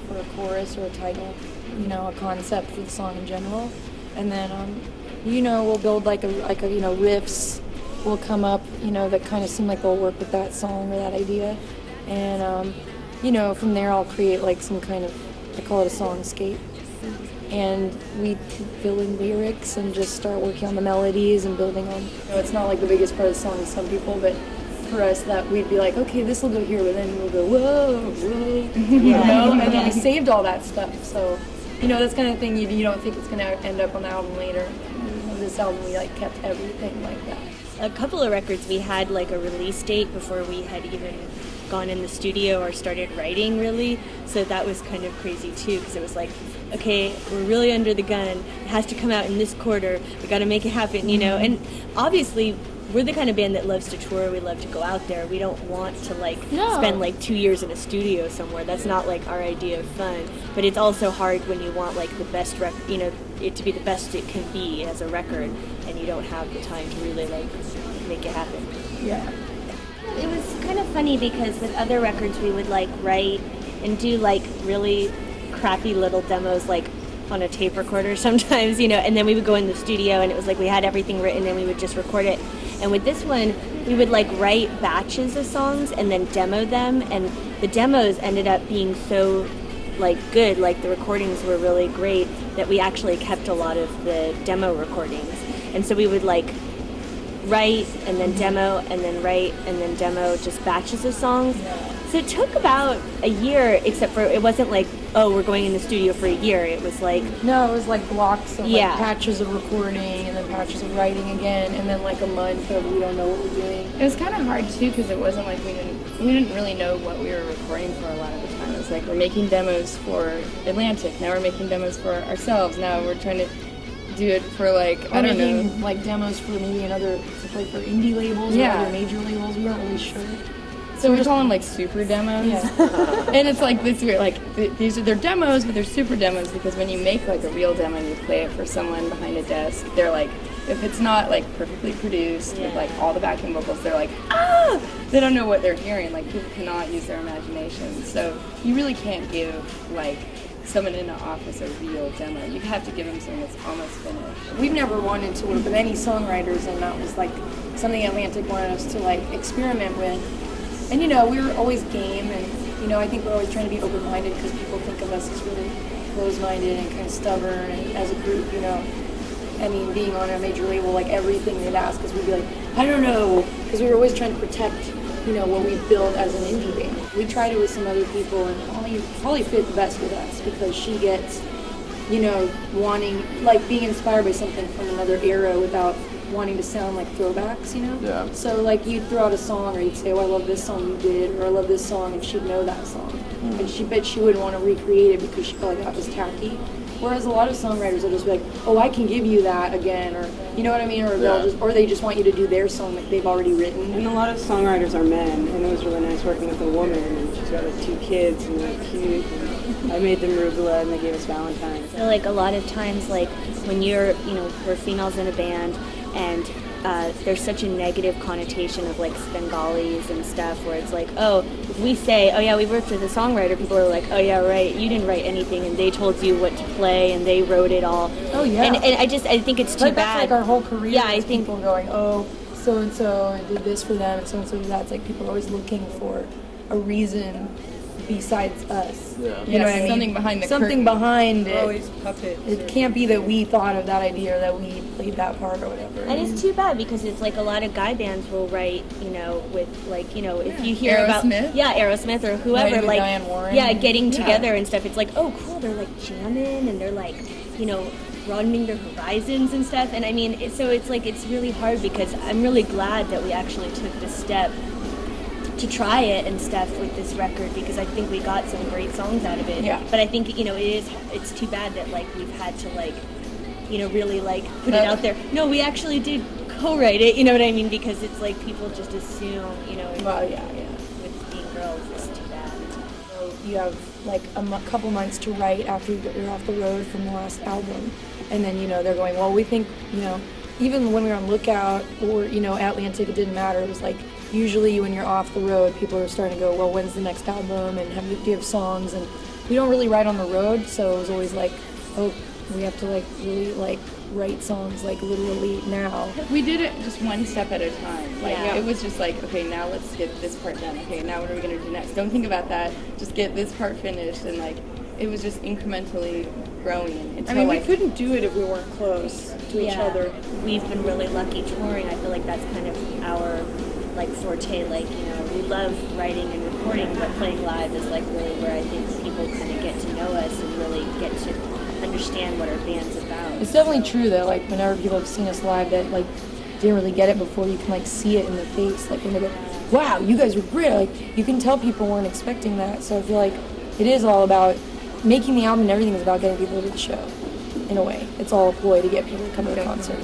for a chorus or a title, a concept for the song in general, and then we'll build like a riffs will come up, that kind of seem like they'll work with that song or that idea, and from there I'll create like some kind of, I call it a songscape, and we fill in lyrics and just start working on the melodies and building on. It's not like the biggest part of the song to some people, but for us that we'd be like, okay, this will go here, but then we'll go whoa, whoa, and then we saved all that stuff. So, that's kind of thing you don't think it's gonna end up on the album later. This album we like kept everything like that. A couple of records we had like a release date before we had even gone in the studio or started writing really, so that was kind of crazy too, because it was like, okay, we're really under the gun, it has to come out in this quarter, we got to make it happen, and obviously we're the kind of band that loves to tour, we love to go out there, we don't want to spend like 2 years in a studio somewhere, that's not like our idea of fun, but it's also hard when you want like the best it to be the best it can be as a record, and you don't have the time to really like make it happen. Yeah. It was kind of funny because with other records we would like write and do like really crappy little demos like on a tape recorder sometimes, and then we would go in the studio and it was like we had everything written and we would just record it. And with this one, we would like write batches of songs and then demo them, and the demos ended up being so like good, like the recordings were really great, that we actually kept a lot of the demo recordings. And so we would like write and then demo and then write and then demo, just batches of songs. So it took about a year, except for it wasn't like, oh, we're going in the studio for a year. It was like... No, it was like blocks of like patches of recording and then patches of writing again, and then like a month of we don't know what we're doing. It was kind of hard too, because it wasn't like we didn't really know what we were recording for a lot of the time. It was like we're making demos for Atlantic, now we're making demos for ourselves, now we're trying to do it for like, I don't know. Like demos for maybe another, like for indie labels or other major labels, we weren't really sure. So we call them like super demos, and it's like this weird, like these are their demos, but they're super demos because when you make like a real demo and you play it for someone behind a desk, they're like, if it's not like perfectly produced with like all the backing vocals, they're like, ah! They don't know what they're hearing. Like people cannot use their imagination, so you really can't give like someone in an office a real demo. You have to give them something that's almost finished. We've never wanted to work with any songwriters, and that was like something Atlantic wanted us to like experiment with. And we were always game, and I think we're always trying to be open-minded because people think of us as really closed-minded and kind of stubborn, and as a group, being on a major label, like everything they'd ask us, we'd be like, I don't know, because we were always trying to protect, what we built as an indie band. We tried it with some other people, and Holly fit the best with us because she gets, wanting, like being inspired by something from another era without wanting to sound like throwbacks, Yeah. So like you'd throw out a song, or you'd say, oh, I love this song you did, or I love this song, and she'd know that song. And she wouldn't want to recreate it because she felt like that was tacky. Whereas a lot of songwriters will just be like, oh, I can give you that again, or you know what I mean, or they just want you to do their song that they've already written. And a lot of songwriters are men, and it was really nice working with a woman, and she's got like 2 kids, and they're cute. And I made them arugula, and they gave us Valentine's. So like a lot of times, like when you're, we're females in a band, and there's such a negative connotation of like Svengalis and stuff, where it's like, oh, if we say, oh yeah, we worked with a songwriter, people are like, oh yeah, right, you didn't write anything, and they told you what to play, and they wrote it all. Oh yeah. And I think it's too bad. That's like our whole career. Yeah, I think people going, oh, so and so did this for them, and so did that. It's like people are always looking for a reason besides us. Yeah. You know what I mean? Something behind the Something curtain. behind it. Always puppets. It can't be that we thought of that idea or that we played that part or whatever. And it's too bad because it's like a lot of guy bands will write, with like, if you hear Aerosmith. about Aerosmith or whoever, With like Diane Warren. getting together and stuff. It's like, oh cool, they're like jamming and they're like, broadening their horizons and stuff. And I mean, so it's like it's really hard because I'm really glad that we actually took the step to try it and stuff with this record because I think we got some great songs out of it. Yeah. But I think it's too bad that like we've had to like really like put it out there. No, we actually did co-write it. You know what I mean? Because it's like people just assume Well, yeah. with being girls it's too bad. So you have like a couple months to write after you're off the road from the last album, and then they're going, well, we think even when we were on Lookout or Atlantic, it didn't matter. It was like usually when you're off the road, people are starting to go, well, when's the next album, and do you have songs? And we don't really write on the road, so it was always like, oh, we have to like really like write songs like literally now. We did it just one step at a time. Like Yeah. it was just like, okay, now let's get this part done. Okay, now what are we gonna do next? Don't think about that. Just get this part finished, and like it was just incrementally growing until I mean, we like couldn't do it if we weren't close to each other. We've been really lucky touring. I feel like that's kind of our like forte. Like, you know, we love writing and recording, but playing live is like really where I think people kind of get to know us and really get to understand what our band's about. It's definitely true that like whenever people have seen us live that like didn't really get it before, you can like see it in their face. Like when they go, wow, you guys were great. Like you can tell people weren't expecting that. So I feel like it is all about making the album, and everything is about getting people to the show. In a way, it's all a ploy to get people to come to the concert.